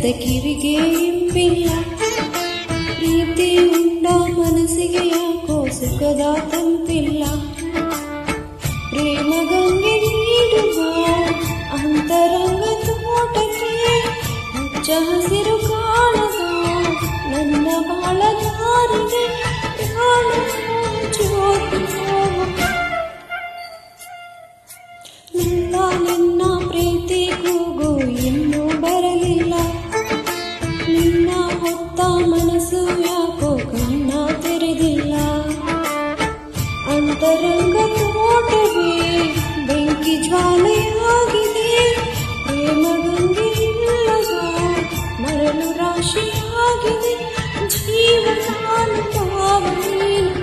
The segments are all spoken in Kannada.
ಕೇಳದ ಕಿವಿಗೆ ಇಂಪಿಲ್ಲ. ಪ್ರೀತಿ ಉಂಡ ಮನಸ್ಸಿಗೆ ಯಾಕೋ ಸುಖದ ತಂಪಿಲ್ಲ. ಪ್ರೇಮ ಗಂಗೆ ನೀಡುವ ಅಂತರಂಗ ತೋಟಕ್ಕೆ ಹಚ್ಚ ಹಸಿರು ಕಾಣದ ನನ್ನ ಬಾಳ ದಾರಿಗೆ ಪ್ರಾಣ ಜ್ಯೋತಿ ನಿನ್ನ ಪ್ರೀತಿ ಕೂಗು ಇನ್ನೂ ಬರಲಿಲ್ಲ. ನಿನ್ನ ಹೊತ್ತ ಮನಸ್ಸು ಯಾಕೋ ಕಣ್ಣ ತೆರೆದಿಲ್ಲ. ಅಂತರಂಗ ತೋಟವೇ ಬೆಂಕಿ ಜ್ವಾಲೆಯಾಗಿದೆ. ಪ್ರೇಮ ಗಂಗೆ ಇಲ್ಲದ ಮರಳು ರಾಶಿಯಾಗಿದೆ. ಜೀವನಾನುಭವ ನೀನು.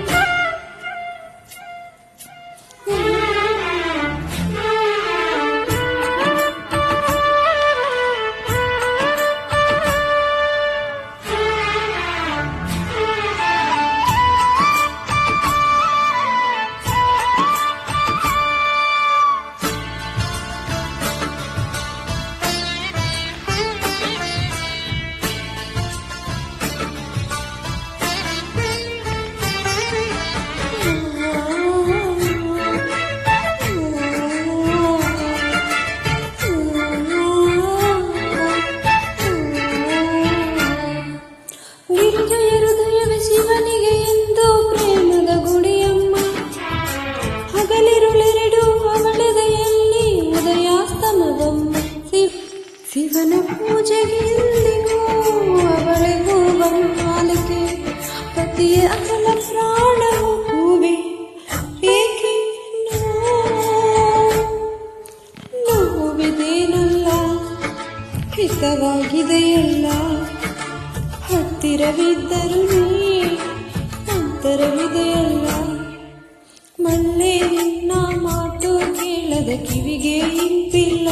ಶಿವನಿಗೆ ಎಂದು ಪ್ರೇಮದ ಗುಡಿಯಮ್ಮ. ಹಗಲಿರುಳೆರಡು ಅವಳದೆಯಲ್ಲಿ ಉದಯಾಸ್ತಮದಮ್ಮ. ಶಿವನ ಪೂಜೆಗೆ ಎಂದಿಗೂ ಅವಳಿಗೂ ಮಾಲಿಕೆ. ಪತಿಯ ಅಗಲ ಪ್ರಾಣವು ಹೂವೆ ಏಕೆ ನೋವಿದೇನಲ್ಲ. ಹಿತವಾಗಿದೆಯಲ್ಲ. ಹತ್ತಿರವಿದ್ದರು ನೀ ಅಂತರವಿದೆಯಲ್ಲ. ಮಲ್ಲೆ ನಿನ್ನ ಮಾತು ಕೇಳದ ಕಿವಿಗೆ ಇಂಪಿಲ್ಲ.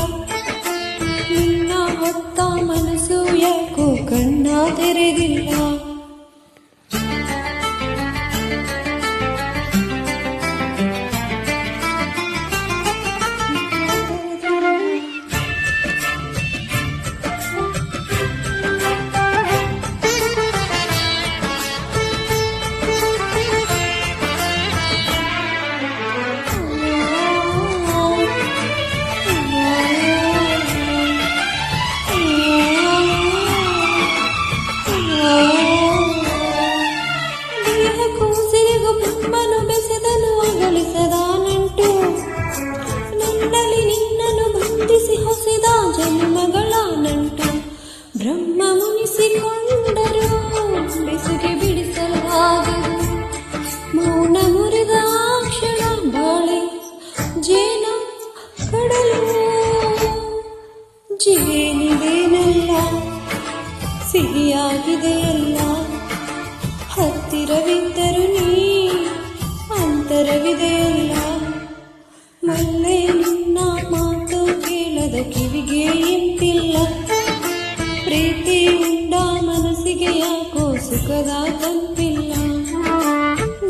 ನಿನ್ನ ಹೊತ್ತ ಮನಸ್ಸು ಯಾಕೋ ಕಣ್ಣ ತೆರೆದಿಲ್ಲ. ಬ್ರಹ್ಮನು ಬೆಸೆದನು ಅಗಳಿಸದ ನಂಟು. ನನ್ನಲ್ಲಿ ನಿನ್ನನ್ನು ಬಂಧಿಸಿ ಹೊಸದ ಜನ್ಮಗಳ ನಂಟು. ಬ್ರಹ್ಮ ಮುನಿಸಿಕೊಂಡರು ಬೆಸುಗೆ ಬಿಡಿಸಲಾಗದು. ಮೌನ ಮುರಿದ ಕ್ಷಣ ಬಾಳೆ ಜೇನ ಕಡಲು. ಜೇನಿದೇನಲ್ಲ ಸಿಹಿಯಾಗಿದೆಯಲ್ಲ. ಹತ್ತಿರವಿದ್ದರು ನೀ ಅಂತರವಿದೆಯಲ್ಲ. ಮಲ್ಲೆ ನಿನ್ನ ಮಾತು ಕೇಳದ ಕಿವಿಗೆ ಇಂಪಿಲ್ಲ. ಪ್ರೀತಿ ಉಂಡ ಮನಸ್ಸಿಗೆ ಯಾಕೋ ಸುಖದ ತಂಪಿಲ್ಲ.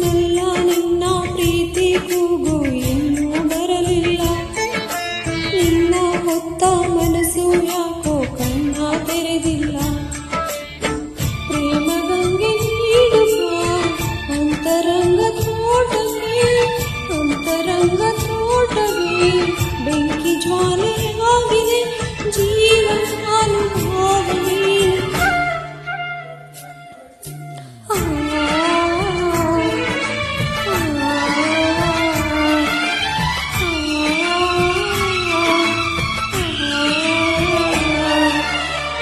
ನಲ್ಲ ನಿನ್ನ ಪ್ರೀತಿ ಕೂಗು ಇನ್ನೂ ಬರಲಿಲ್ಲ. ನಿನ್ನ ಹೊತ್ತ ಮನಸ್ಸು ಯಾಕೋ ಕಣ್ಣ ತೆರೆದಿಲ್ಲ. ಪ್ರೇಮ ಗಂಗೆ ನೀಡುವ ಅಂತರಂಗ ತೋಟವೇ ಬೆಂಕಿ ಜ್ವಾಲೆಯಾಗಿದೆ. ಜೀವನ